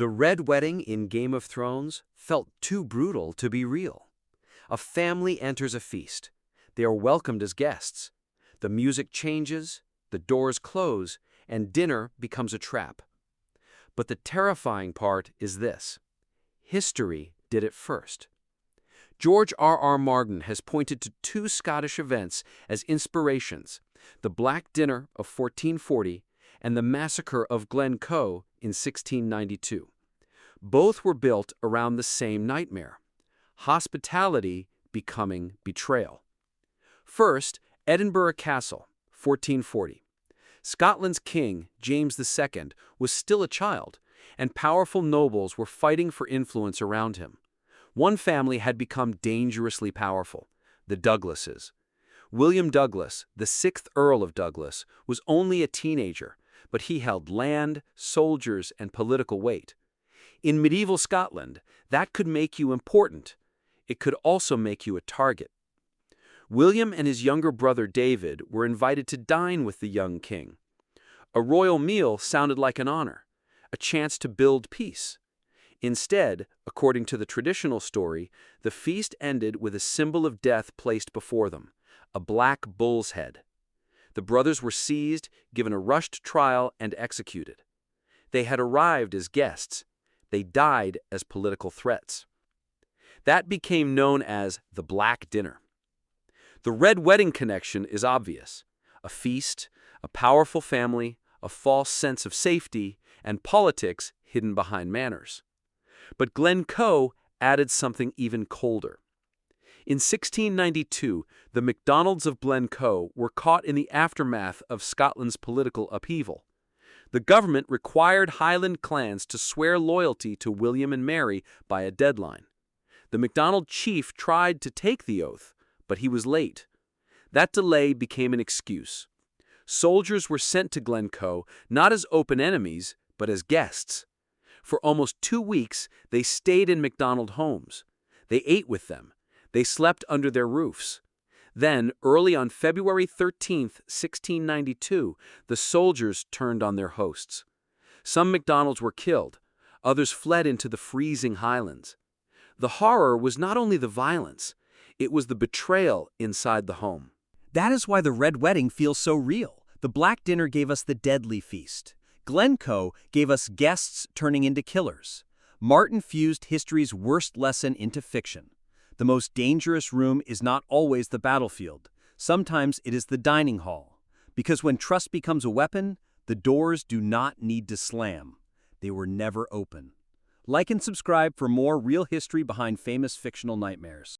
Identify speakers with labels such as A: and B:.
A: The Red Wedding in Game of Thrones felt too brutal to be real. A family enters a feast. They are welcomed as guests. The music changes, the doors close, and dinner becomes a trap. But the terrifying part is this: history did it first. George R. Martin has pointed to two Scottish events as inspirations: the Black Dinner of 1440 and the Massacre of Glencoe in 1692. Both were built around the same nightmare: hospitality becoming betrayal. First, Edinburgh Castle, 1440. Scotland's king, James II, was still a child, and powerful nobles were fighting for influence around him. One family had become dangerously powerful: the Douglases. William Douglas, the 6th Earl of Douglas, was only a teenager, but he held land, soldiers, and political weight. In medieval Scotland, that could make you important. It could also make you a target. William and his younger brother David were invited to dine with the young king. A royal meal sounded like an honor, a chance to build peace. Instead, according to the traditional story, the feast ended with a symbol of death placed before them: a black bull's head. The brothers were seized, given a rushed trial, and executed. They had arrived as guests. They died as political threats. That became known as the Black Dinner. The Red Wedding connection is obvious: a feast, a powerful family, a false sense of safety, and politics hidden behind manners. But Glencoe added something even colder. In 1692, the MacDonalds of Glencoe were caught in the aftermath of Scotland's political upheaval. The government required Highland clans to swear loyalty to William and Mary by a deadline. The MacDonald chief tried to take the oath, but he was late. That delay became an excuse. Soldiers were sent to Glencoe not as open enemies, but as guests. For almost 2 weeks, they stayed in MacDonald homes. They ate with them. They slept under their roofs. Then, early on February 13, 1692, the soldiers turned on their hosts. Some MacDonalds were killed. Others fled into the freezing Highlands. The horror was not only the violence, it was the betrayal inside the home.
B: That is why the Red Wedding feels so real. The Black Dinner gave us the deadly feast. Glencoe gave us guests turning into killers. Martin fused history's worst lesson into fiction. The most dangerous room is not always the battlefield. Sometimes it is the dining hall. Because when trust becomes a weapon, the doors do not need to slam. They were never open. Like and subscribe for more real history behind famous fictional nightmares.